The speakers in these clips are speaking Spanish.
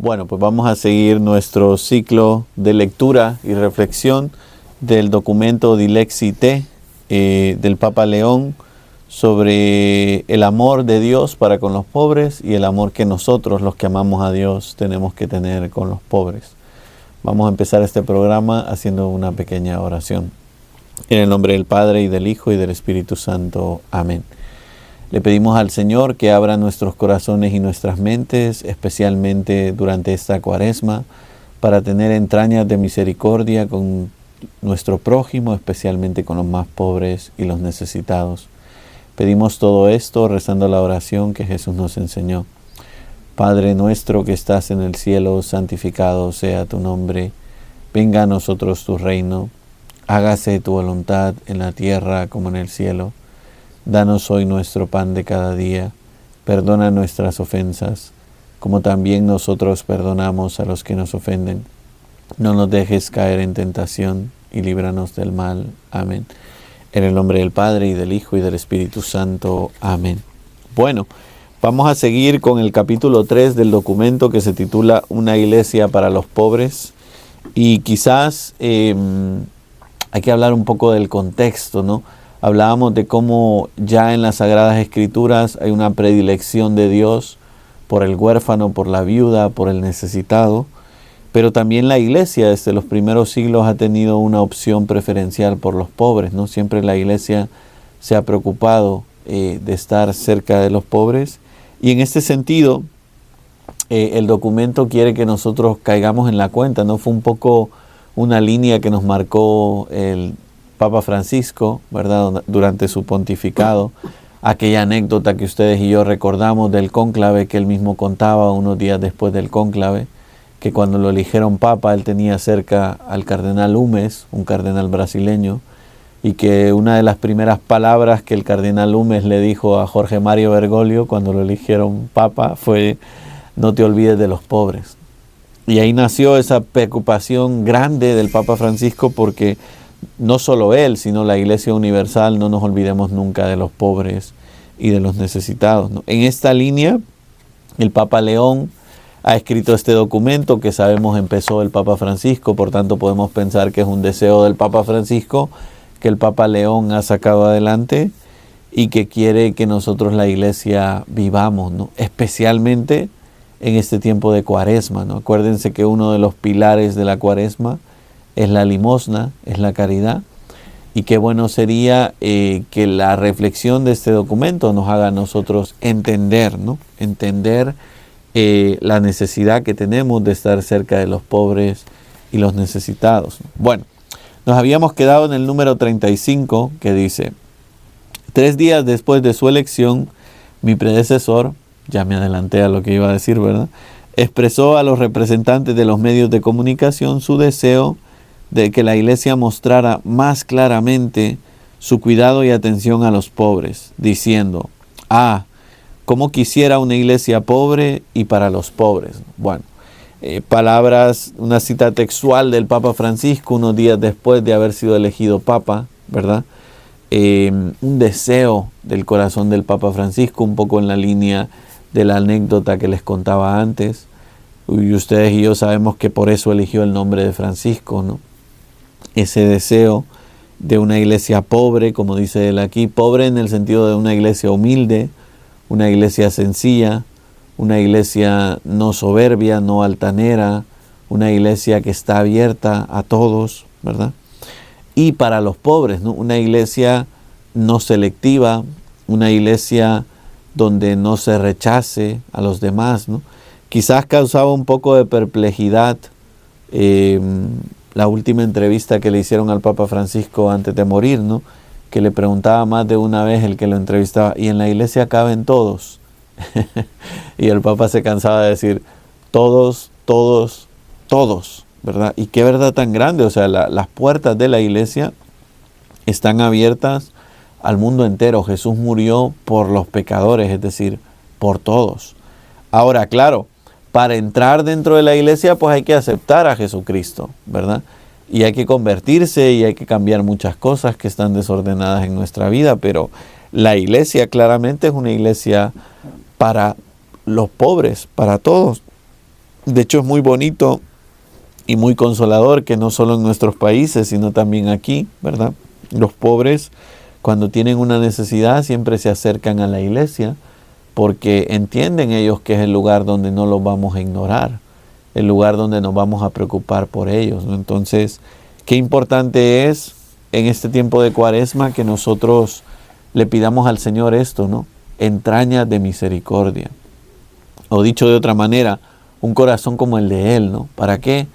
Bueno, pues vamos a seguir nuestro ciclo de lectura y reflexión del documento Dilexi Te del Papa León sobre el amor de Dios para con los pobres y el amor que nosotros, los que amamos a Dios, tenemos que tener con los pobres. Vamos a empezar este programa haciendo una pequeña oración. En el nombre del Padre, y del Hijo, y del Espíritu Santo. Amén. Le pedimos al Señor que abra nuestros corazones y nuestras mentes, especialmente durante esta Cuaresma, para tener entrañas de misericordia con nuestro prójimo, especialmente con los más pobres y los necesitados. Pedimos todo esto rezando la oración que Jesús nos enseñó. Padre nuestro que estás en el cielo, santificado sea tu nombre. Venga a nosotros tu reino. Hágase tu voluntad en la tierra como en el cielo. Danos hoy nuestro pan de cada día. Perdona nuestras ofensas, como también nosotros perdonamos a los que nos ofenden. No nos dejes caer en tentación y líbranos del mal. Amén. En el nombre del Padre, y del Hijo, y del Espíritu Santo. Amén. Bueno, vamos a seguir con el capítulo 3 del documento que se titula Una iglesia para los pobres. Y quizás hay que hablar un poco del contexto, ¿no? Hablábamos de cómo ya en las Sagradas Escrituras hay una predilección de Dios por el huérfano, por la viuda, por el necesitado. Pero también la iglesia desde los primeros siglos ha tenido una opción preferencial por los pobres, ¿no? Siempre la iglesia se ha preocupado de estar cerca de los pobres. Y en este sentido, el documento quiere que nosotros caigamos en la cuenta, ¿no? Fue un poco una línea que nos marcó el Papa Francisco, ¿verdad? Durante su pontificado, aquella anécdota que ustedes y yo recordamos del cónclave que él mismo contaba unos días después del cónclave, que cuando lo eligieron papa él tenía cerca al cardenal Humes, un cardenal brasileño, y que una de las primeras palabras que el cardenal Humes le dijo a Jorge Mario Bergoglio cuando lo eligieron papa fue: no te olvides de los pobres. Y ahí nació esa preocupación grande del Papa Francisco, porque no solo él, sino la Iglesia Universal, no nos olvidemos nunca de los pobres y de los necesitados, ¿no? En esta línea, el Papa León ha escrito este documento que sabemos empezó el Papa Francisco, por tanto podemos pensar que es un deseo del Papa Francisco que el Papa León ha sacado adelante y que quiere que nosotros la Iglesia vivamos, ¿no? Especialmente en este tiempo de Cuaresma, ¿no? Acuérdense que uno de los pilares de la Cuaresma es la limosna, es la caridad, y qué bueno sería que la reflexión de este documento nos haga a nosotros entender, ¿no? Entender la necesidad que tenemos de estar cerca de los pobres y los necesitados. Bueno, nos habíamos quedado en el número 35, que dice: 3 días después de su elección, mi predecesor, ya me adelanté a lo que iba a decir, ¿verdad?, expresó a los representantes de los medios de comunicación su deseo de que la Iglesia mostrara más claramente su cuidado y atención a los pobres, diciendo: cómo quisiera una iglesia pobre y para los pobres. Bueno, palabras, una cita textual del Papa Francisco unos días después de haber sido elegido Papa, ¿verdad? Un deseo del corazón del Papa Francisco, un poco en la línea de la anécdota que les contaba antes. Y ustedes y yo sabemos que por eso eligió el nombre de Francisco, ¿no? Ese deseo de una iglesia pobre, como dice él aquí, pobre en el sentido de una iglesia humilde, una iglesia sencilla, una iglesia no soberbia, no altanera, una iglesia que está abierta a todos, ¿verdad? Y para los pobres, ¿no? Una iglesia no selectiva, una iglesia donde no se rechace a los demás, ¿no? Quizás causaba un poco de perplejidad la última entrevista que le hicieron al Papa Francisco antes de morir, ¿no? Que le preguntaba más de una vez el que lo entrevistaba: ¿y en la iglesia caben todos? Y el Papa se cansaba de decir: todos, todos, todos, ¿verdad? Y qué verdad tan grande. O sea, las puertas de la iglesia están abiertas al mundo entero. Jesús murió por los pecadores, es decir, por todos. Ahora, claro, para entrar dentro de la iglesia, pues hay que aceptar a Jesucristo, ¿verdad? Y hay que convertirse y hay que cambiar muchas cosas que están desordenadas en nuestra vida, pero la iglesia claramente es una iglesia para los pobres, para todos. De hecho, es muy bonito y muy consolador que no solo en nuestros países, sino también aquí, ¿verdad? Los pobres, cuando tienen una necesidad, siempre se acercan a la iglesia porque entienden ellos que es el lugar donde no los vamos a ignorar, el lugar donde nos vamos a preocupar por ellos, ¿no? Entonces, qué importante es en este tiempo de Cuaresma que nosotros le pidamos al Señor esto, ¿no? Entrañas de misericordia. O dicho de otra manera, un corazón como el de Él, ¿no? ¿Para qué?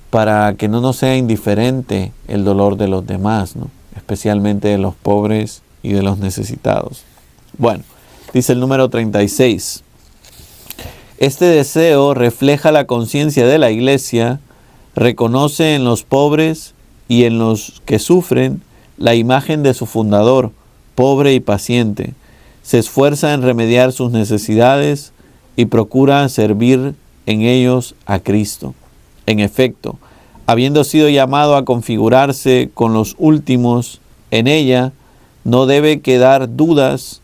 Para que no nos sea indiferente el dolor de los demás, ¿no? Especialmente de los pobres y de los necesitados. Bueno, dice el número 36. Este deseo refleja la conciencia de la Iglesia, reconoce en los pobres y en los que sufren la imagen de su fundador, pobre y paciente. Se esfuerza en remediar sus necesidades y procura servir en ellos a Cristo. En efecto, habiendo sido llamado a configurarse con los últimos en ella, no debe quedar dudas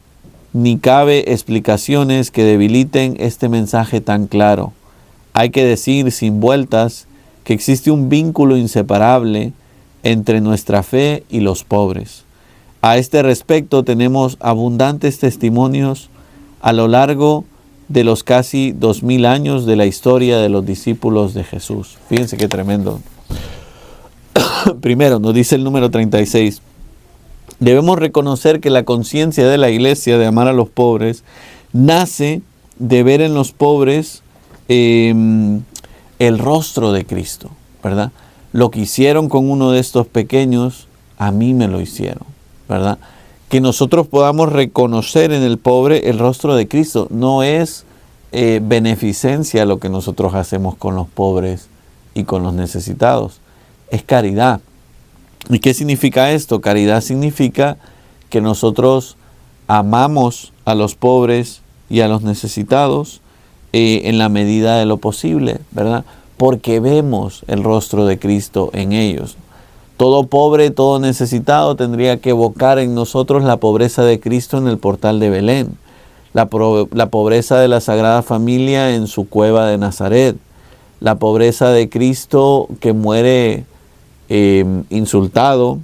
ni cabe explicaciones que debiliten este mensaje tan claro. Hay que decir sin vueltas que existe un vínculo inseparable entre nuestra fe y los pobres. A este respecto tenemos abundantes testimonios a lo largo de los casi 2000 años de la historia de los discípulos de Jesús. Fíjense qué tremendo. Primero, nos dice el número 36. Debemos reconocer que la conciencia de la Iglesia de amar a los pobres nace de ver en los pobres el rostro de Cristo, ¿verdad? Lo que hicieron con uno de estos pequeños, a mí me lo hicieron, ¿verdad? Que nosotros podamos reconocer en el pobre el rostro de Cristo. No es beneficencia lo que nosotros hacemos con los pobres y con los necesitados. Es caridad. ¿Y qué significa esto? Caridad significa que nosotros amamos a los pobres y a los necesitados en la medida de lo posible, ¿verdad? Porque vemos el rostro de Cristo en ellos. Todo pobre, todo necesitado tendría que evocar en nosotros la pobreza de Cristo en el portal de Belén, la pobreza de la Sagrada Familia en su cueva de Nazaret, la pobreza de Cristo que muere insultado,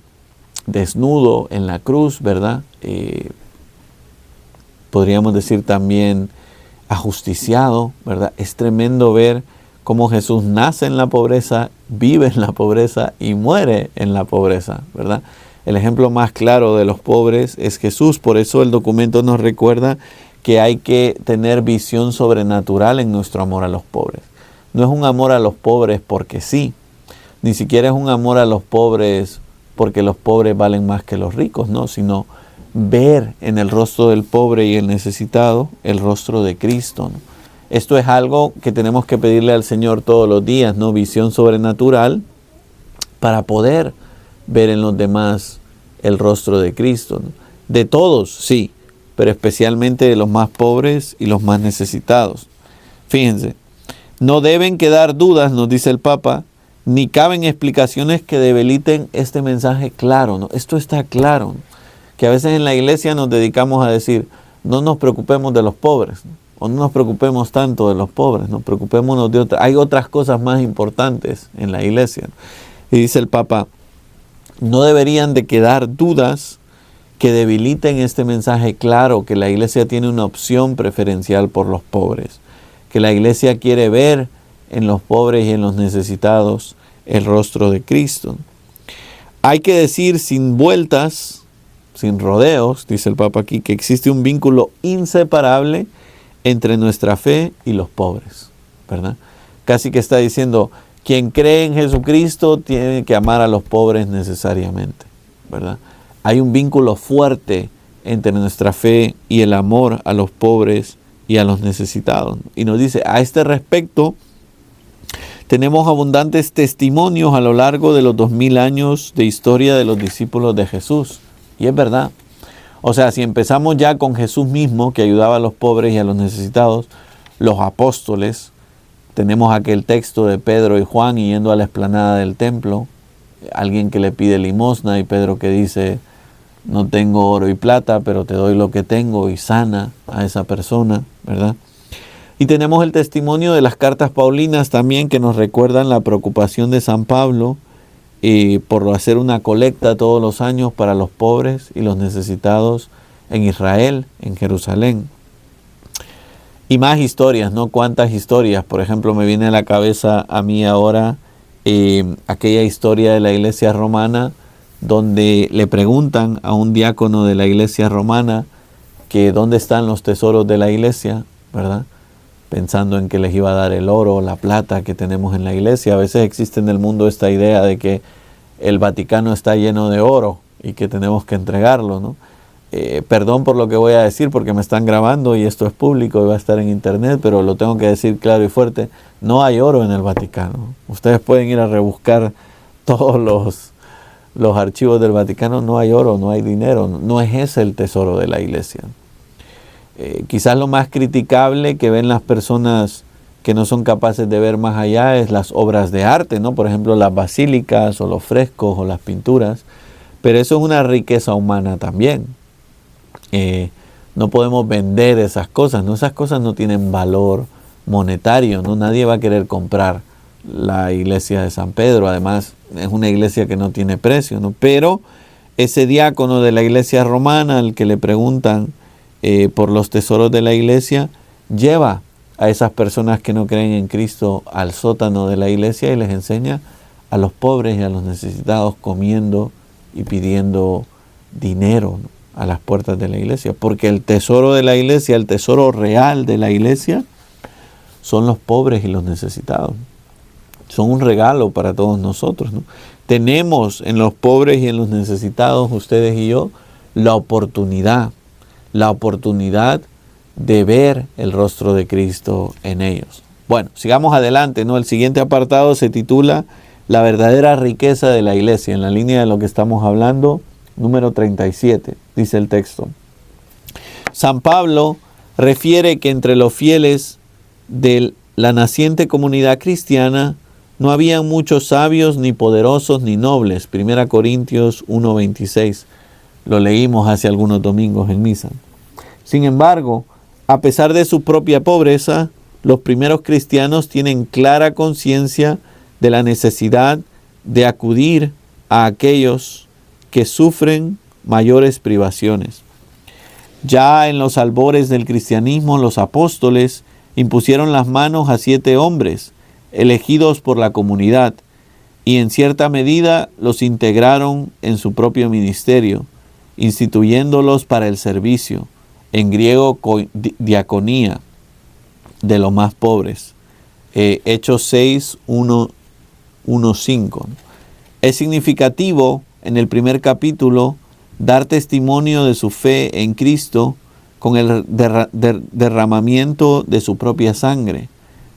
desnudo en la cruz, ¿verdad? Podríamos decir también ajusticiado, ¿verdad? Es tremendo ver cómo Jesús nace en la pobreza, vive en la pobreza y muere en la pobreza, ¿verdad? El ejemplo más claro de los pobres es Jesús. Por eso el documento nos recuerda que hay que tener visión sobrenatural en nuestro amor a los pobres. No es un amor a los pobres porque sí, ni siquiera es un amor a los pobres porque los pobres valen más que los ricos, no, sino ver en el rostro del pobre y el necesitado el rostro de Cristo, ¿no? Esto es algo que tenemos que pedirle al Señor todos los días, ¿no? Visión sobrenatural para poder ver en los demás el rostro de Cristo, ¿no? De todos, sí, pero especialmente de los más pobres y los más necesitados. Fíjense, no deben quedar dudas, nos dice el Papa, ni caben explicaciones que debiliten este mensaje claro, ¿no? Esto está claro, ¿no? Que a veces en la iglesia nos dedicamos a decir, no nos preocupemos de los pobres, ¿no? O no nos preocupemos tanto de los pobres, no preocupémonos de otras. Hay otras cosas más importantes en la iglesia, ¿no? Y dice el Papa, no deberían de quedar dudas que debiliten este mensaje claro, que la iglesia tiene una opción preferencial por los pobres, que la iglesia quiere ver en los pobres y en los necesitados el rostro de Cristo. Hay que decir sin vueltas, sin rodeos, dice el Papa aquí, que existe un vínculo inseparable entre nuestra fe y los pobres, ¿verdad? Casi que está diciendo, quien cree en Jesucristo tiene que amar a los pobres necesariamente, ¿verdad? Hay un vínculo fuerte entre nuestra fe y el amor a los pobres y a los necesitados. Y nos dice, a este respecto, tenemos abundantes testimonios a lo largo de los 2000 años de historia de los discípulos de Jesús. Y es verdad. O sea, si empezamos ya con Jesús mismo, que ayudaba a los pobres y a los necesitados, los apóstoles, tenemos aquel texto de Pedro y Juan yendo a la explanada del templo, alguien que le pide limosna y Pedro que dice, no tengo oro y plata, pero te doy lo que tengo, y sana a esa persona, ¿verdad? Y tenemos el testimonio de las cartas paulinas también, que nos recuerdan la preocupación de San Pablo por hacer una colecta todos los años para los pobres y los necesitados en Israel, en Jerusalén. Y más historias, ¿no? ¿Cuántas historias? Por ejemplo, me viene a la cabeza a mí ahora aquella historia de la iglesia romana, donde le preguntan a un diácono de la iglesia romana que dónde están los tesoros de la iglesia, ¿verdad? Pensando en que les iba a dar el oro, la plata que tenemos en la iglesia. A veces existe en el mundo esta idea de que el Vaticano está lleno de oro y que tenemos que entregarlo, ¿no? Perdón por lo que voy a decir porque me están grabando y esto es público y va a estar en internet, pero lo tengo que decir claro y fuerte: no hay oro en el Vaticano. Ustedes pueden ir a rebuscar todos los archivos del Vaticano, no hay oro, no hay dinero, no es ese el tesoro de la iglesia. Quizás lo más criticable que ven las personas que no son capaces de ver más allá es las obras de arte, ¿no? Por ejemplo, las basílicas o los frescos o las pinturas, pero eso es una riqueza humana también. No podemos vender esas cosas, ¿no? Esas cosas no tienen valor monetario, ¿no? Nadie va a querer comprar la iglesia de San Pedro. Además, es una iglesia que no tiene precio, ¿no? Pero ese diácono de la iglesia romana, al que le preguntan por los tesoros de la iglesia, lleva a esas personas que no creen en Cristo al sótano de la iglesia y les enseña a los pobres y a los necesitados comiendo y pidiendo dinero, ¿no?, a las puertas de la iglesia, porque el tesoro de la iglesia, el tesoro real de la iglesia, son los pobres y los necesitados. Son un regalo para todos nosotros, ¿no? Tenemos en los pobres y en los necesitados, ustedes y yo, la oportunidad de ver el rostro de Cristo en ellos. Bueno, sigamos adelante, ¿no? El siguiente apartado se titula La verdadera riqueza de la iglesia, en la línea de lo que estamos hablando. Número 37, dice el texto. San Pablo refiere que entre los fieles de la naciente comunidad cristiana no habían muchos sabios, ni poderosos, ni nobles. 1 Corintios 1:26. Lo leímos hace algunos domingos en misa. Sin embargo, a pesar de su propia pobreza, los primeros cristianos tienen clara conciencia de la necesidad de acudir a aquellos que sufren mayores privaciones. Ya en los albores del cristianismo, los apóstoles impusieron las manos a 7 hombres, elegidos por la comunidad, y en cierta medida los integraron en su propio ministerio, instituyéndolos para el servicio, en griego diaconía, de los más pobres. Hechos 6, 1-5. Es significativo en el primer capítulo dar testimonio de su fe en Cristo con el derramamiento de su propia sangre.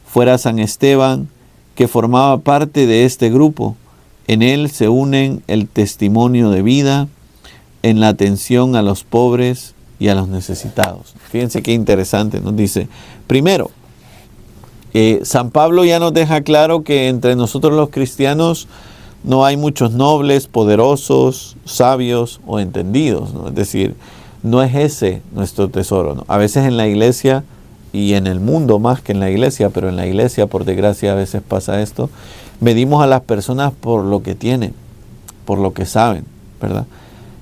Fuera San Esteban, que formaba parte de este grupo. En él se unen el testimonio de vida en la atención a los pobres y a los necesitados. Fíjense qué interesante, nos dice. Primero, San Pablo ya nos deja claro que entre nosotros los cristianos no hay muchos nobles, poderosos, sabios o entendidos, ¿no? Es decir, no es ese nuestro tesoro, ¿no? A veces en la iglesia y en el mundo más que en la iglesia, pero en la iglesia, por desgracia, a veces pasa esto, medimos a las personas por lo que tienen, por lo que saben, ¿verdad?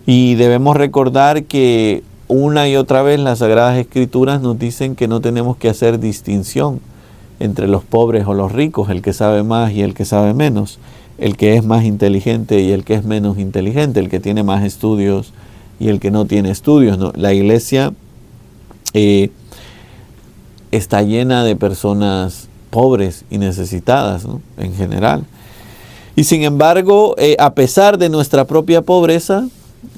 Y debemos recordar que una y otra vez las Sagradas Escrituras nos dicen que no tenemos que hacer distinción entre los pobres o los ricos, el que sabe más y el que sabe menos, el que es más inteligente y el que es menos inteligente, el que tiene más estudios y el que no tiene estudios, ¿no? La iglesia está llena de personas pobres y necesitadas, ¿no?, en general. Y sin embargo, a pesar de nuestra propia pobreza,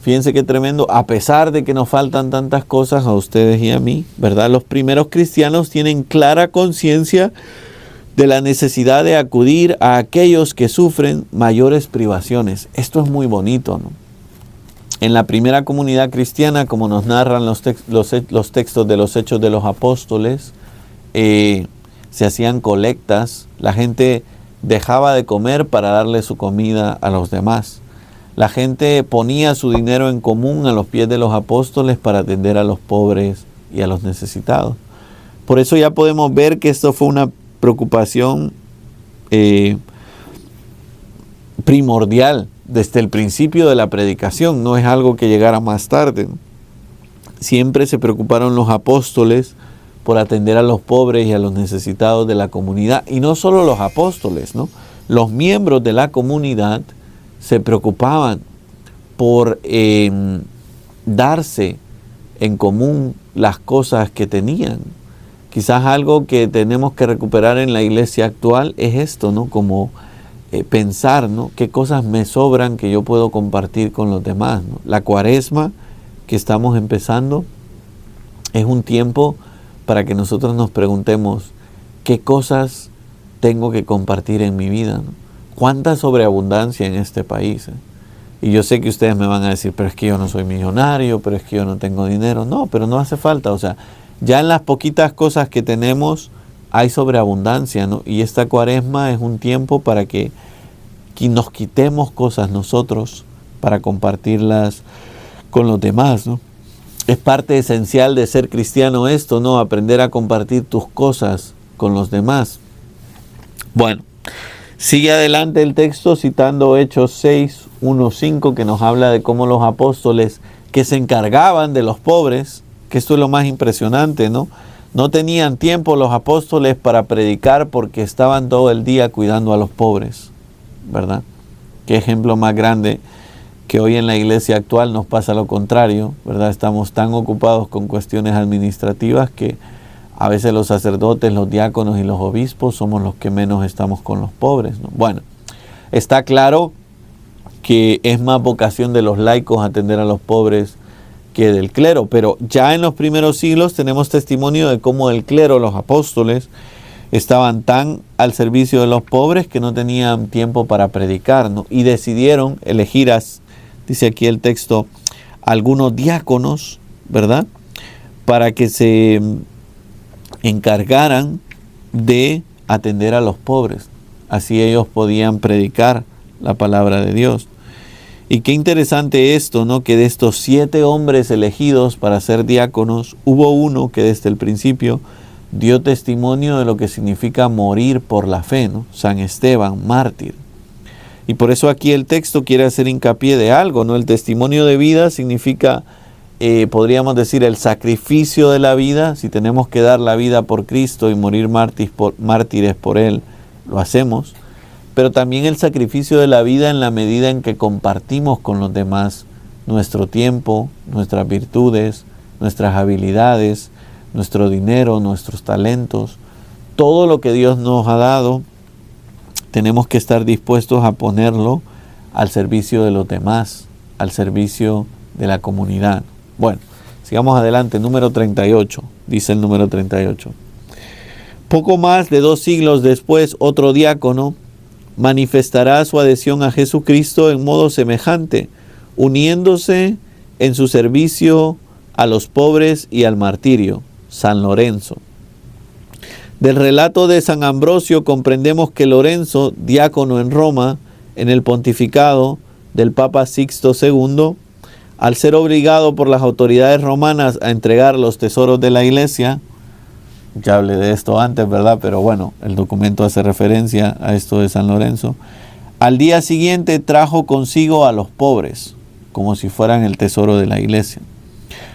fíjense qué tremendo, a pesar de que nos faltan tantas cosas a ustedes y a mí, ¿verdad? Los primeros cristianos tienen clara conciencia de la necesidad de acudir a aquellos que sufren mayores privaciones. Esto es muy bonito, ¿no? En la primera comunidad cristiana, como nos narran los textos de los Hechos de los Apóstoles, se hacían colectas, la gente dejaba de comer para darle su comida a los demás. La gente ponía su dinero en común a los pies de los apóstoles para atender a los pobres y a los necesitados. Por eso ya podemos ver que esto fue una preocupación primordial desde el principio de la predicación, no es algo que llegara más tarde. Siempre se preocuparon los apóstoles por atender a los pobres y a los necesitados de la comunidad, y no solo los apóstoles, ¿no? Los miembros de la comunidad se preocupaban por darse en común las cosas que tenían. Quizás algo que tenemos que recuperar en la iglesia actual es esto, ¿no? Como pensar, ¿no? Qué cosas me sobran que yo puedo compartir con los demás, ¿no? La Cuaresma que estamos empezando es un tiempo para que nosotros nos preguntemos qué cosas tengo que compartir en mi vida, ¿no? Cuánta sobreabundancia en este país, ¿eh? Y yo sé que ustedes me van a decir, pero es que yo no soy millonario, pero es que yo no tengo dinero. No, pero no hace falta. O sea, ya en las poquitas cosas que tenemos hay sobreabundancia, ¿no? Y esta Cuaresma es un tiempo para que nos quitemos cosas nosotros para compartirlas con los demás, ¿no? Es parte esencial de ser cristiano esto, ¿no? Aprender a compartir tus cosas con los demás. Bueno, sigue adelante el texto citando Hechos 6, 1, 5, que nos habla de cómo los apóstoles que se encargaban de los pobres, que esto es lo más impresionante, ¿no? No tenían tiempo los apóstoles para predicar porque estaban todo el día cuidando a los pobres, ¿verdad? Qué ejemplo más grande que hoy en la iglesia actual nos pasa lo contrario, ¿verdad? Estamos tan ocupados con cuestiones administrativas que a veces los sacerdotes, los diáconos y los obispos somos los que menos estamos con los pobres, ¿no? Bueno, está claro que es más vocación de los laicos atender a los pobres que del clero, pero ya en los primeros siglos tenemos testimonio de cómo el clero, los apóstoles, estaban tan al servicio de los pobres que no tenían tiempo para predicar, ¿no? Y decidieron elegir, dice aquí el texto, algunos diáconos, ¿verdad? Para que se encargaran de atender a los pobres. Así ellos podían predicar la palabra de Dios. Y qué interesante esto, ¿no? Que de estos 7 hombres elegidos para ser diáconos, hubo uno que desde el principio dio testimonio de lo que significa morir por la fe, ¿no? San Esteban, mártir. Y por eso aquí el texto quiere hacer hincapié de algo, ¿no? El testimonio de vida significa, podríamos decir, el sacrificio de la vida. Si tenemos que dar la vida por Cristo y morir mártires por Él, lo hacemos. Pero también el sacrificio de la vida en la medida en que compartimos con los demás nuestro tiempo, nuestras virtudes, nuestras habilidades, nuestro dinero, nuestros talentos, todo lo que Dios nos ha dado, tenemos que estar dispuestos a ponerlo al servicio de los demás, al servicio de la comunidad. Bueno, sigamos adelante, número 38, dice el número 38. Poco más de 2 siglos después, otro diácono manifestará su adhesión a Jesucristo en modo semejante, uniéndose en su servicio a los pobres y al martirio, San Lorenzo. Del relato de San Ambrosio comprendemos que Lorenzo, diácono en Roma, en el pontificado del Papa Sixto II, al ser obligado por las autoridades romanas a entregar los tesoros de la iglesia, ya hablé de esto antes, ¿verdad? Pero bueno, el documento hace referencia a esto de San Lorenzo. Al día siguiente trajo consigo a los pobres, como si fueran el tesoro de la iglesia.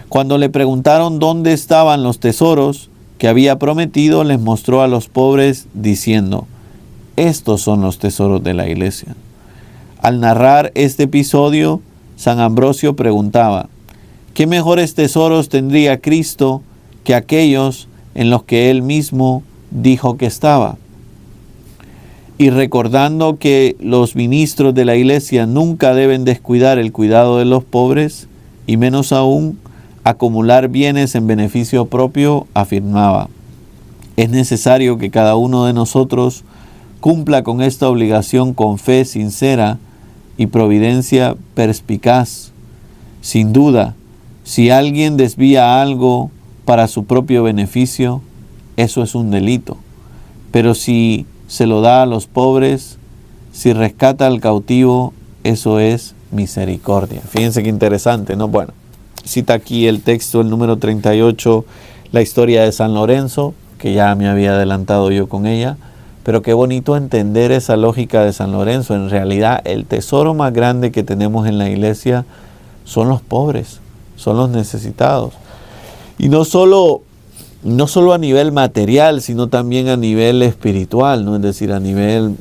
Cuando le preguntaron dónde estaban los tesoros que había prometido, les mostró a los pobres diciendo: estos son los tesoros de la iglesia. Al narrar este episodio, San Ambrosio preguntaba: ¿qué mejores tesoros tendría Cristo que aquellos en los que Él mismo dijo que estaba? Y recordando que los ministros de la iglesia nunca deben descuidar el cuidado de los pobres, y menos aún acumular bienes en beneficio propio, afirmaba: es necesario que cada uno de nosotros cumpla con esta obligación con fe sincera y providencia perspicaz. Sin duda, si alguien desvía algo para su propio beneficio, eso es un delito. Pero si se lo da a los pobres, si rescata al cautivo, eso es misericordia. Fíjense qué interesante, ¿no? Bueno, cita aquí el texto, el número 38, la historia de San Lorenzo. que ya me había adelantado yo con ella, pero qué bonito entender esa lógica de San Lorenzo. En realidad, el tesoro más grande que tenemos en la iglesia son los pobres, son los necesitados. Y no solo a nivel material, sino también a nivel espiritual, ¿no? Es decir, a nivel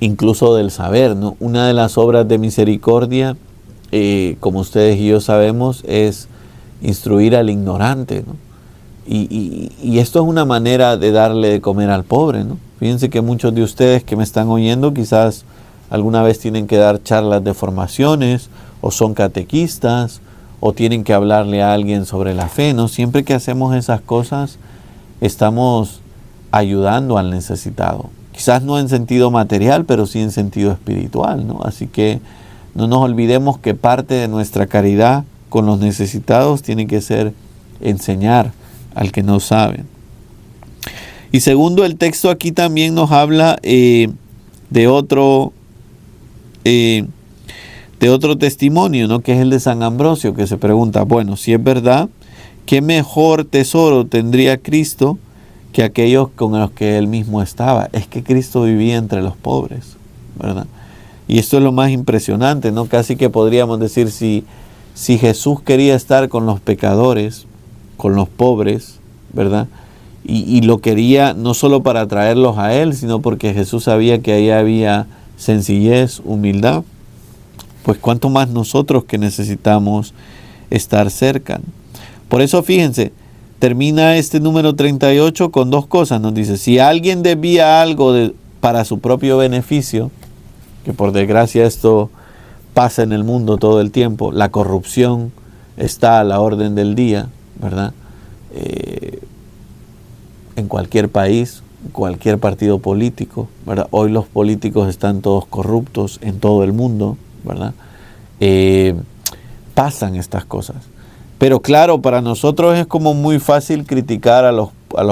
incluso del saber, ¿no? Una de las obras de misericordia, como ustedes y yo sabemos, es instruir al ignorante, ¿no? Y esto es una manera de darle de comer al pobre, ¿no? Fíjense que muchos de ustedes que me están oyendo quizás alguna vez tienen que dar charlas de formaciones, o son catequistas, o tienen que hablarle a alguien sobre la fe, ¿no? Siempre que hacemos esas cosas, estamos ayudando al necesitado. Quizás no en sentido material, pero sí en sentido espiritual, ¿no? Así que no nos olvidemos que parte de nuestra caridad con los necesitados tiene que ser enseñar al que no sabe. Y segundo, el texto aquí también nos habla de otro testimonio, ¿no? Que es el de San Ambrosio, que se pregunta, bueno, si es verdad, ¿qué mejor tesoro tendría Cristo que aquellos con los que Él mismo estaba? Es que Cristo vivía entre los pobres, ¿verdad? Y esto es lo más impresionante, ¿no? Casi que podríamos decir, si Jesús quería estar con los pecadores, con los pobres, ¿verdad? Y lo quería no solo para traerlos a Él, sino porque Jesús sabía que ahí había sencillez, humildad. Pues cuánto más nosotros que necesitamos estar cerca. Por eso fíjense, termina este número 38 con dos cosas. Nos dice, si alguien debía algo para su propio beneficio, que por desgracia esto pasa en el mundo todo el tiempo, la corrupción está a la orden del día, ¿verdad? En cualquier país, cualquier partido político, ¿verdad? Hoy los políticos están todos corruptos en todo el mundo, ¿verdad? Pasan estas cosas. Pero claro, para nosotros es como muy fácil criticar a los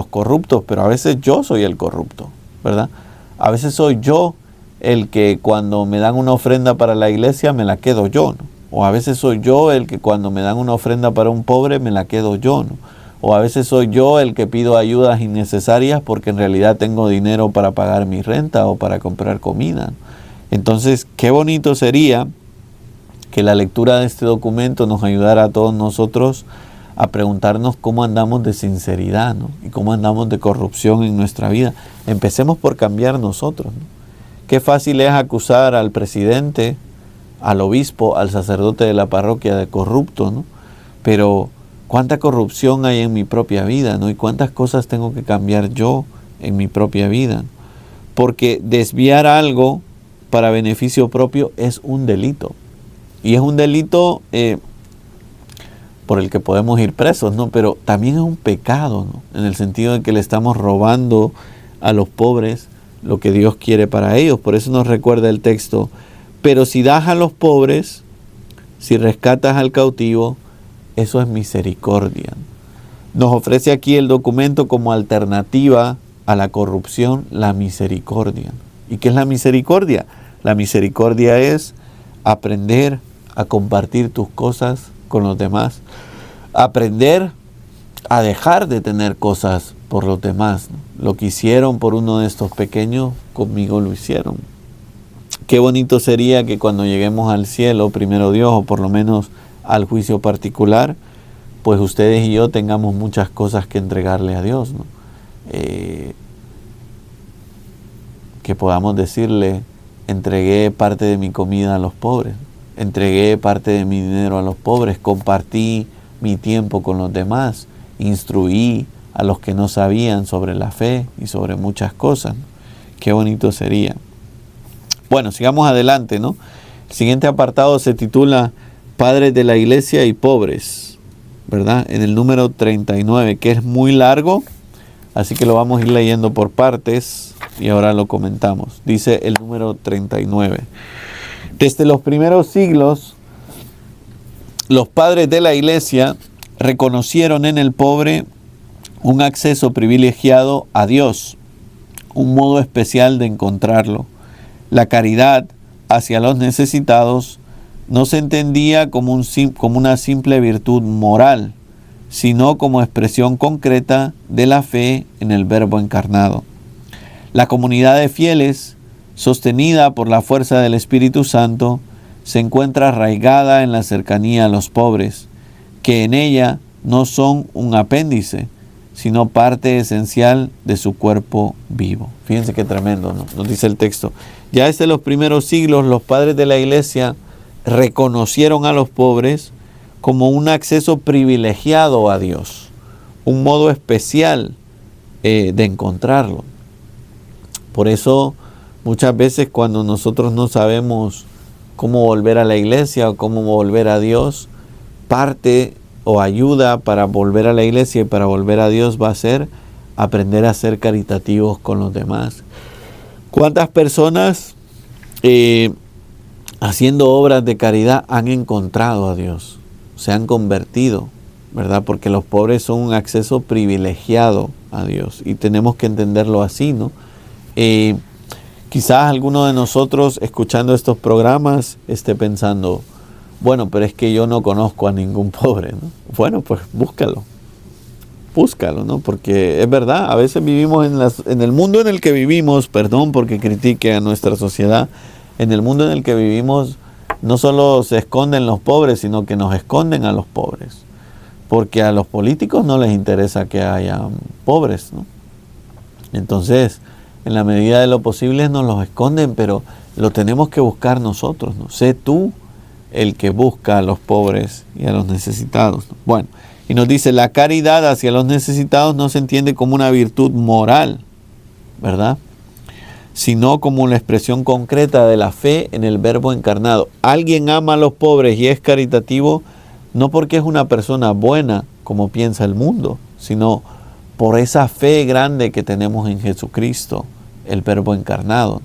corruptos, pero a veces yo soy el corrupto, ¿verdad? A veces soy yo el que cuando me dan una ofrenda para la iglesia me la quedo yo, ¿no? O a veces soy yo el que cuando me dan una ofrenda para un pobre me la quedo yo, ¿no? O a veces soy yo el que pido ayudas innecesarias porque en realidad tengo dinero para pagar mi renta o para comprar comida. Entonces, qué bonito sería que la lectura de este documento nos ayudara a todos nosotros a preguntarnos cómo andamos de sinceridad, ¿no? Y cómo andamos de corrupción en nuestra vida. Empecemos por cambiar nosotros, ¿no? Qué fácil es acusar al presidente, al obispo, al sacerdote de la parroquia de corrupto, ¿no? Pero cuánta corrupción hay en mi propia vida, ¿no? Y cuántas cosas tengo que cambiar yo en mi propia vida. Porque desviar algo para beneficio propio es un delito. Y es un delito por el que podemos ir presos, ¿no? Pero también es un pecado, ¿no? En el sentido de que le estamos robando a los pobres lo que Dios quiere para ellos. Por eso nos recuerda el texto, pero si das a los pobres, si rescatas al cautivo, eso es misericordia. Nos ofrece aquí el documento como alternativa a la corrupción, la misericordia. ¿Y qué es la misericordia? La misericordia es aprender a compartir tus cosas con los demás, aprender a dejar de tener cosas por los demás, ¿no? Lo que hicieron por uno de estos pequeños, conmigo lo hicieron. Qué bonito sería que cuando lleguemos al cielo, primero Dios, o por lo menos al juicio particular, pues ustedes y yo tengamos muchas cosas que entregarle a Dios, ¿no? Que podamos decirle, entregué parte de mi comida a los pobres, entregué parte de mi dinero a los pobres, compartí mi tiempo con los demás, instruí a los que no sabían sobre la fe y sobre muchas cosas. Qué bonito sería. Bueno, sigamos adelante, ¿no? El siguiente apartado se titula Padres de la Iglesia y Pobres, ¿verdad? En el número 39, que es muy largo, así que lo vamos a ir leyendo por partes y ahora lo comentamos. Dice el número 39. Desde los primeros siglos, los padres de la Iglesia reconocieron en el pobre un acceso privilegiado a Dios, un modo especial de encontrarlo. La caridad hacia los necesitados no se entendía como una simple virtud moral, sino como expresión concreta de la fe en el Verbo encarnado. La comunidad de fieles, sostenida por la fuerza del Espíritu Santo, se encuentra arraigada en la cercanía a los pobres, que en ella no son un apéndice, sino parte esencial de su cuerpo vivo. Fíjense qué tremendo, ¿no? Nos dice el texto. Ya desde los primeros siglos, los padres de la iglesia reconocieron a los pobres como un acceso privilegiado a Dios, un modo especial de encontrarlo. Por eso, muchas veces cuando nosotros no sabemos cómo volver a la iglesia o cómo volver a Dios, parte o ayuda para volver a la iglesia y para volver a Dios va a ser aprender a ser caritativos con los demás. ¿Cuántas personas haciendo obras de caridad han encontrado a Dios? Se han convertido, ¿verdad? Porque los pobres son un acceso privilegiado a Dios y tenemos que entenderlo así, ¿no? Quizás alguno de nosotros escuchando estos programas esté pensando, bueno, pero es que yo no conozco a ningún pobre, ¿no? Bueno, pues búscalo, ¿no? Porque es verdad, a veces vivimos en el mundo en el que vivimos, perdón porque critique a nuestra sociedad, en el mundo en el que vivimos no solo se esconden los pobres, sino que nos esconden a los pobres. Porque a los políticos no les interesa que haya pobres, ¿no? Entonces, en la medida de lo posible nos los esconden, pero lo tenemos que buscar nosotros, ¿no? Sé tú el que busca a los pobres y a los necesitados, ¿no? Bueno, y nos dice, la caridad hacia los necesitados no se entiende como una virtud moral, ¿verdad? Sino como la expresión concreta de la fe en el Verbo encarnado. Alguien ama a los pobres y es caritativo no porque es una persona buena, como piensa el mundo, sino por esa fe grande que tenemos en Jesucristo, el Verbo encarnado.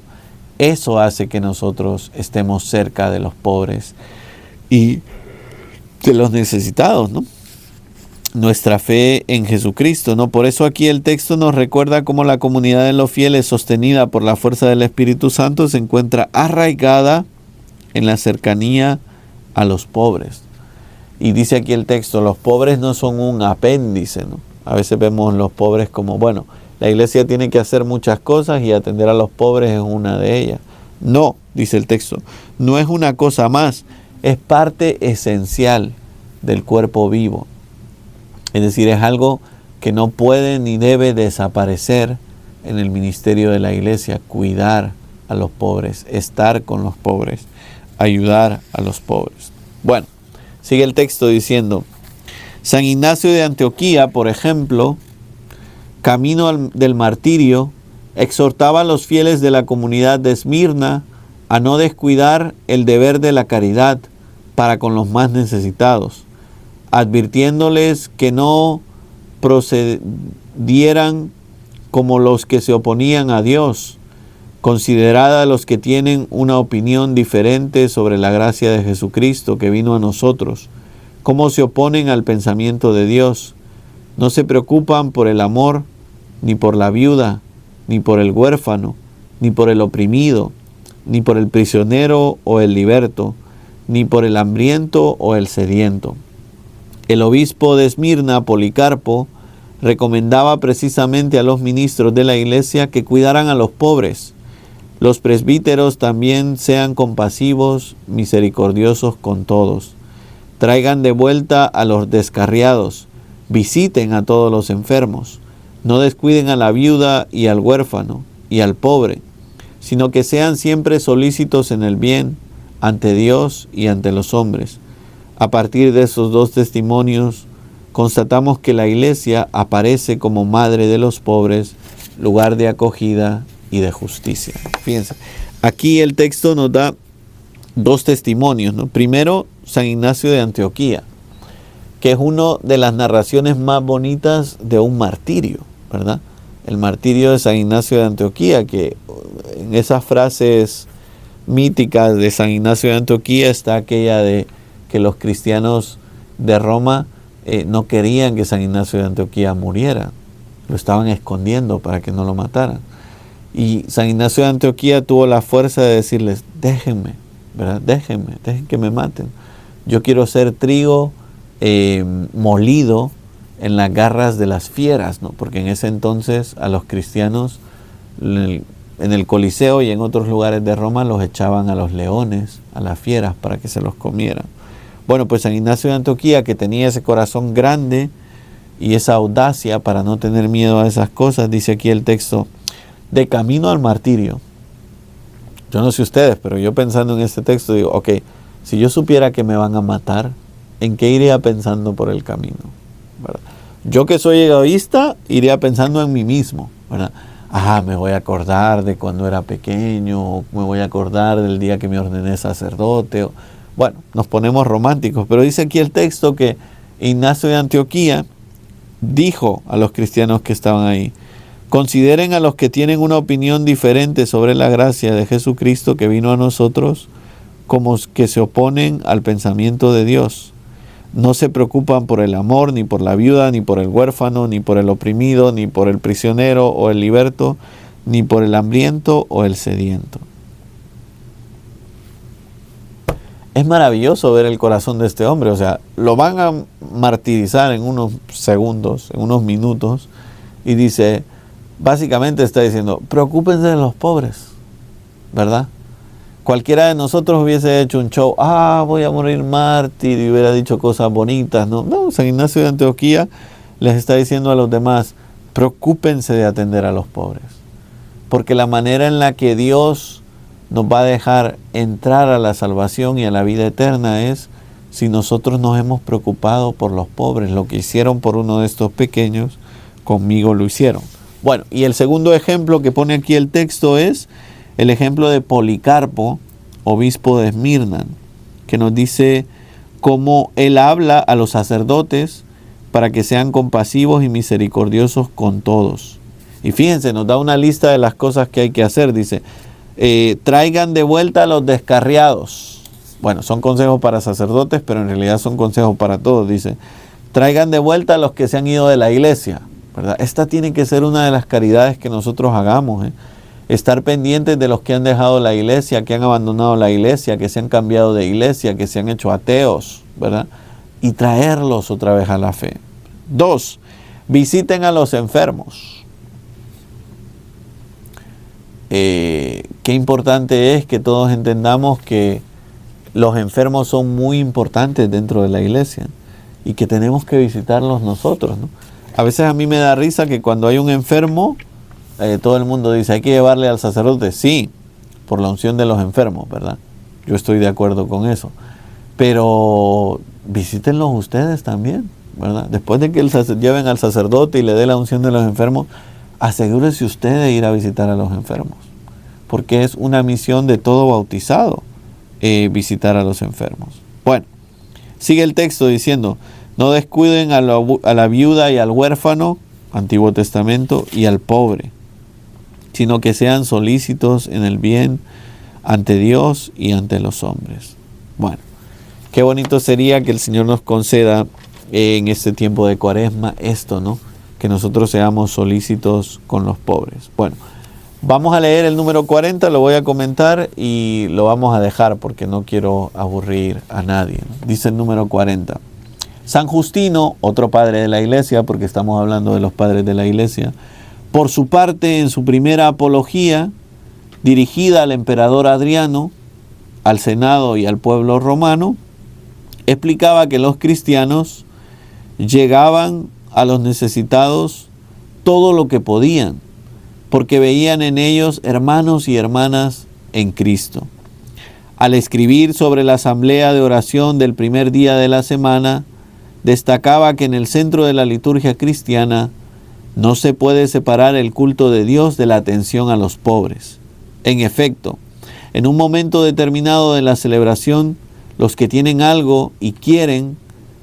Eso hace que nosotros estemos cerca de los pobres y de los necesitados, ¿no? Nuestra fe en Jesucristo, ¿no? Por eso aquí el texto nos recuerda cómo la comunidad de los fieles, sostenida por la fuerza del Espíritu Santo, se encuentra arraigada en la cercanía a los pobres. Y dice aquí el texto, los pobres no son un apéndice, ¿no? A veces vemos los pobres como, bueno, la iglesia tiene que hacer muchas cosas y atender a los pobres es una de ellas. No, dice el texto, no es una cosa más, es parte esencial del cuerpo vivo. Es decir, es algo que no puede ni debe desaparecer en el ministerio de la iglesia, cuidar a los pobres, estar con los pobres, ayudar a los pobres. Bueno, sigue el texto diciendo, San Ignacio de Antioquía, por ejemplo, camino del martirio, exhortaba a los fieles de la comunidad de Esmirna a no descuidar el deber de la caridad para con los más necesitados, advirtiéndoles que no procedieran como los que se oponían a Dios, considerad a los que tienen una opinión diferente sobre la gracia de Jesucristo que vino a nosotros, cómo se oponen al pensamiento de Dios, no se preocupan por el amor, ni por la viuda, ni por el huérfano, ni por el oprimido, ni por el prisionero o el liberto, ni por el hambriento o el sediento. El obispo de Esmirna, Policarpo, recomendaba precisamente a los ministros de la iglesia que cuidaran a los pobres. Los presbíteros también sean compasivos, misericordiosos con todos. Traigan de vuelta a los descarriados, visiten a todos los enfermos. No descuiden a la viuda y al huérfano y al pobre, sino que sean siempre solícitos en el bien ante Dios y ante los hombres. A partir de esos dos testimonios, constatamos que la iglesia aparece como madre de los pobres, lugar de acogida y de justicia. Fíjense, aquí el texto nos da dos testimonios, ¿no? Primero, San Ignacio de Antioquía, que es una de las narraciones más bonitas de un martirio, ¿verdad? El martirio de San Ignacio de Antioquía, que en esas frases míticas de San Ignacio de Antioquía está aquella de que los cristianos de Roma no querían que San Ignacio de Antioquía muriera, lo estaban escondiendo para que no lo mataran. Y San Ignacio de Antioquía tuvo la fuerza de decirles, déjenme, ¿verdad? Dejen que me maten. Yo quiero ser trigo molido en las garras de las fieras, ¿no? Porque en ese entonces a los cristianos en el Coliseo y en otros lugares de Roma los echaban a los leones, a las fieras, para que se los comieran. Bueno, pues San Ignacio de Antioquía, que tenía ese corazón grande y esa audacia para no tener miedo a esas cosas, dice aquí el texto, de camino al martirio. Yo no sé ustedes, pero yo pensando en este texto digo, ok, si yo supiera que me van a matar, ¿en qué iría pensando por el camino? ¿Verdad? Yo que soy egoísta, iría pensando en mí mismo, ¿verdad? Me voy a acordar de cuando era pequeño, me voy a acordar del día que me ordené sacerdote. Bueno, nos ponemos románticos, pero dice aquí el texto que Ignacio de Antioquía dijo a los cristianos que estaban ahí, consideren a los que tienen una opinión diferente sobre la gracia de Jesucristo que vino a nosotros como que se oponen al pensamiento de Dios. No se preocupan por el amor, ni por la viuda, ni por el huérfano, ni por el oprimido, ni por el prisionero o el liberto, ni por el hambriento o el sediento. Es maravilloso ver el corazón de este hombre, o sea, lo van a martirizar en unos segundos, en unos minutos, y dice, básicamente está diciendo, preocúpense de los pobres, ¿verdad? Cualquiera de nosotros hubiese hecho un show, voy a morir mártir, y hubiera dicho cosas bonitas, ¿no? No, San Ignacio de Antioquía les está diciendo a los demás, preocúpense de atender a los pobres, porque la manera en la que Dios nos va a dejar entrar a la salvación y a la vida eterna es si nosotros nos hemos preocupado por los pobres. Lo que hicieron por uno de estos pequeños, conmigo lo hicieron. Bueno, y el segundo ejemplo que pone aquí el texto es el ejemplo de Policarpo, obispo de Esmirna, que nos dice cómo él habla a los sacerdotes para que sean compasivos y misericordiosos con todos. Y fíjense, nos da una lista de las cosas que hay que hacer. Dice, traigan de vuelta a los descarriados. Bueno, son consejos para sacerdotes, pero en realidad son consejos para todos. Dice, traigan de vuelta a los que se han ido de la iglesia, ¿verdad? Esta tiene que ser una de las caridades que nosotros hagamos, estar pendientes de los que han dejado la iglesia, que han abandonado la iglesia, que se han cambiado de iglesia, que se han hecho ateos, ¿verdad? Y traerlos otra vez a la fe. 2, visiten a los enfermos. Qué importante es que todos entendamos que los enfermos son muy importantes dentro de la iglesia y que tenemos que visitarlos nosotros, ¿no? A veces a mí me da risa que cuando hay un enfermo, todo el mundo dice, hay que llevarle al sacerdote. Sí, por la unción de los enfermos, ¿verdad? Yo estoy de acuerdo con eso. Pero visítenlos ustedes también, ¿verdad? Después de que lleven al sacerdote y le dé la unción de los enfermos, asegúrese usted de ir a visitar a los enfermos. Porque es una misión de todo bautizado, visitar a los enfermos. Bueno, sigue el texto diciendo, no descuiden a la viuda y al huérfano, Antiguo Testamento, y al pobre, sino que sean solícitos en el bien ante Dios y ante los hombres. Bueno, qué bonito sería que el Señor nos conceda en este tiempo de Cuaresma esto, ¿no? Que nosotros seamos solícitos con los pobres. Bueno, vamos a leer el número 40, lo voy a comentar y lo vamos a dejar porque no quiero aburrir a nadie, ¿no? Dice el número 40. San Justino, otro padre de la iglesia, porque estamos hablando de los padres de la iglesia, por su parte, en su primera apología, dirigida al emperador Adriano, al Senado y al pueblo romano, explicaba que los cristianos llegaban a los necesitados todo lo que podían, porque veían en ellos hermanos y hermanas en Cristo. Al escribir sobre la asamblea de oración del primer día de la semana, destacaba que en el centro de la liturgia cristiana no se puede separar el culto de Dios de la atención a los pobres. En efecto, en un momento determinado de la celebración, los que tienen algo y quieren,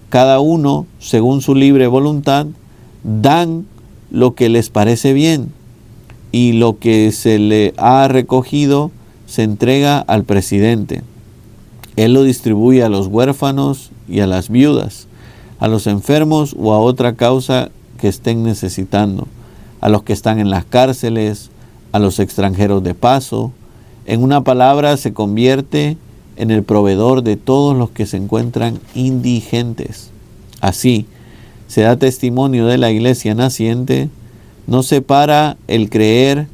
cada uno, según su libre voluntad, dan lo que les parece bien, y lo que se le ha recogido se entrega al presidente. Él lo distribuye a los huérfanos y a las viudas, a los enfermos o a otra causa que estén necesitando, a los que están en las cárceles, a los extranjeros de paso. En una palabra, se convierte en el proveedor de todos los que se encuentran indigentes. Así, se da testimonio de la iglesia naciente, no separa el creer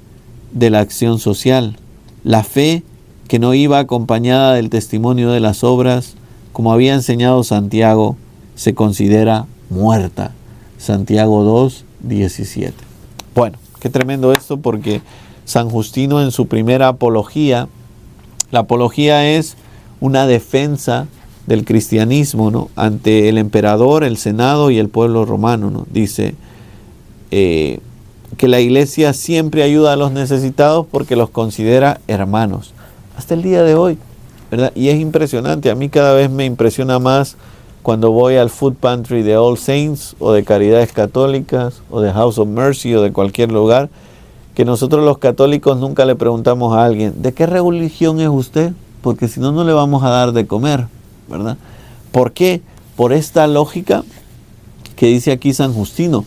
de la acción social. La fe que no iba acompañada del testimonio de las obras, como había enseñado Santiago, se considera muerta. Santiago 2:17. Bueno, qué tremendo esto, porque San Justino en su primera apología, la apología es una defensa del cristianismo, ¿no?, ante el emperador, el senado y el pueblo romano, ¿no? Dice que la iglesia siempre ayuda a los necesitados porque los considera hermanos. Hasta el día de hoy, ¿verdad? Y es impresionante. A mí cada vez me impresiona más cuando voy al Food Pantry de All Saints o de Caridades Católicas o de House of Mercy o de cualquier lugar, que nosotros los católicos nunca le preguntamos a alguien, ¿de qué religión es usted? Porque si no, no le vamos a dar de comer, ¿verdad? ¿Por qué? Por esta lógica que dice aquí San Justino.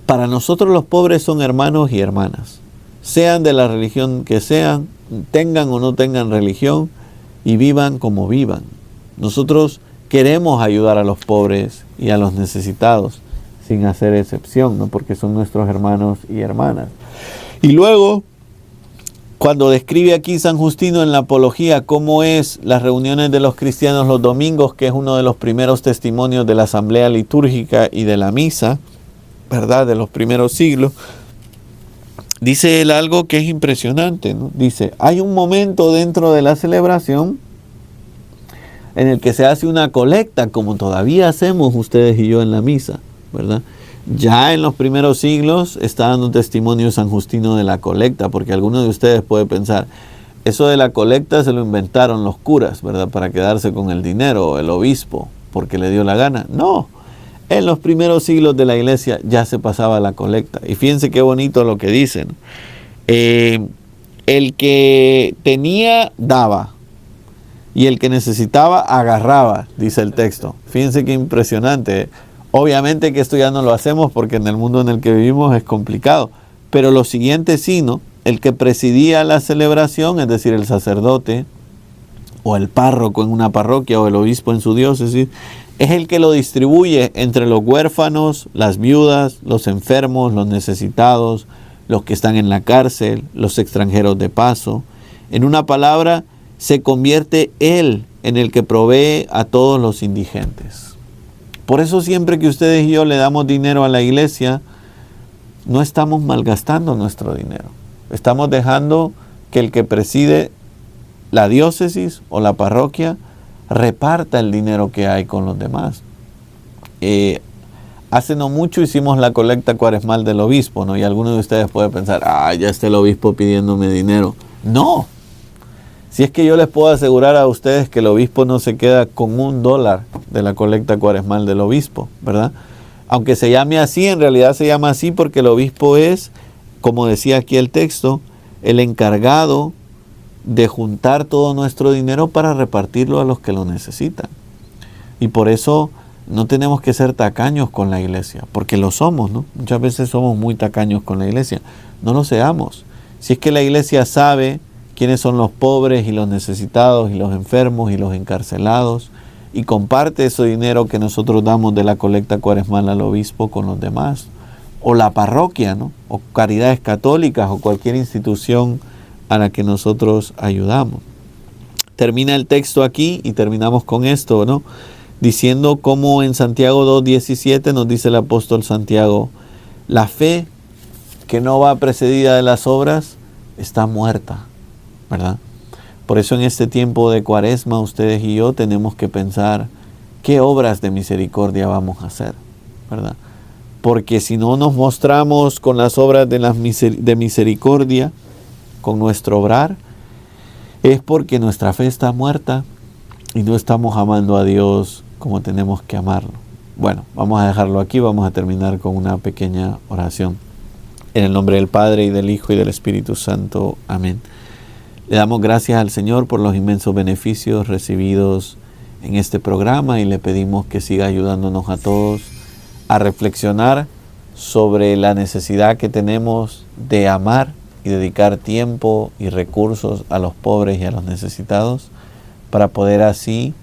Para nosotros los pobres son hermanos y hermanas, sean de la religión que sean, tengan o no tengan religión, y vivan como vivan. Nosotros queremos ayudar a los pobres y a los necesitados, sin hacer excepción, ¿no?, porque son nuestros hermanos y hermanas. Y luego, cuando describe aquí San Justino en la apología cómo es las reuniones de los cristianos los domingos, que es uno de los primeros testimonios de la asamblea litúrgica y de la misa, ¿verdad?, de los primeros siglos, dice él algo que es impresionante, ¿no? Dice, hay un momento dentro de la celebración en el que se hace una colecta, como todavía hacemos ustedes y yo en la misa, ¿verdad? Ya en los primeros siglos está dando testimonio San Justino de la colecta, porque alguno de ustedes puede pensar, eso de la colecta se lo inventaron los curas, ¿verdad?, para quedarse con el dinero, o el obispo, porque le dio la gana. No, en los primeros siglos de la iglesia ya se pasaba la colecta. Y fíjense qué bonito lo que dicen. El que tenía, daba. Y el que necesitaba, agarraba, dice el texto. Fíjense qué impresionante. Obviamente que esto ya no lo hacemos porque en el mundo en el que vivimos es complicado. Pero lo siguiente sí, ¿no? El que presidía la celebración, es decir, el sacerdote, o el párroco en una parroquia, o el obispo en su diócesis, es el que lo distribuye entre los huérfanos, las viudas, los enfermos, los necesitados, los que están en la cárcel, los extranjeros de paso. En una palabra, se convierte él en el que provee a todos los indigentes. Por eso siempre que ustedes y yo le damos dinero a la iglesia, no estamos malgastando nuestro dinero. Estamos dejando que el que preside la diócesis o la parroquia reparta el dinero que hay con los demás. Hace no mucho hicimos la colecta cuaresmal del obispo, ¿no? Y alguno de ustedes puede pensar, ya está el obispo pidiéndome dinero. No. Si es que yo les puedo asegurar a ustedes que el obispo no se queda con $1 de la colecta cuaresmal del obispo, ¿verdad? Aunque se llame así, en realidad se llama así porque el obispo es, como decía aquí el texto, el encargado de juntar todo nuestro dinero para repartirlo a los que lo necesitan. Y por eso no tenemos que ser tacaños con la iglesia, porque lo somos, ¿no? Muchas veces somos muy tacaños con la iglesia. No lo seamos. Si es que la iglesia sabe quiénes son los pobres y los necesitados y los enfermos y los encarcelados, y comparte ese dinero que nosotros damos de la colecta cuaresmal al obispo con los demás, o la parroquia, ¿no?, o Caridades Católicas, o cualquier institución a la que nosotros ayudamos. Termina el texto aquí y terminamos con esto, ¿no?, diciendo como en Santiago 2:17 nos dice el apóstol Santiago, la fe que no va precedida de las obras está muerta, ¿verdad? Por eso en este tiempo de Cuaresma ustedes y yo tenemos que pensar qué obras de misericordia vamos a hacer, ¿verdad? Porque si no nos mostramos con las obras de misericordia, con nuestro obrar, es porque nuestra fe está muerta y no estamos amando a Dios como tenemos que amarlo. Bueno, vamos a dejarlo aquí, vamos a terminar con una pequeña oración. En el nombre del Padre, y del Hijo, y del Espíritu Santo. Amén. Le damos gracias al Señor por los inmensos beneficios recibidos en este programa y le pedimos que siga ayudándonos a todos a reflexionar sobre la necesidad que tenemos de amar y dedicar tiempo y recursos a los pobres y a los necesitados para poder así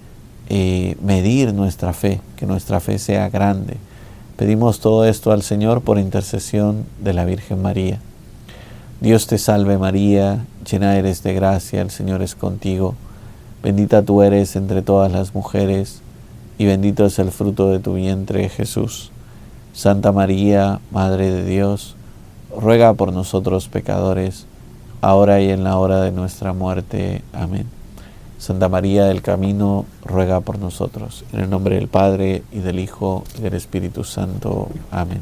medir nuestra fe, que nuestra fe sea grande, Pedimos todo esto al Señor por intercesión de la Virgen María. Dios te salve María, llena eres de gracia, el Señor es contigo. Bendita tú eres entre todas las mujeres, y bendito es el fruto de tu vientre, Jesús. Santa María, Madre de Dios, ruega por nosotros pecadores, ahora y en la hora de nuestra muerte. Amén. Santa María del Camino, ruega por nosotros. En el nombre del Padre, y del Hijo, y del Espíritu Santo. Amén.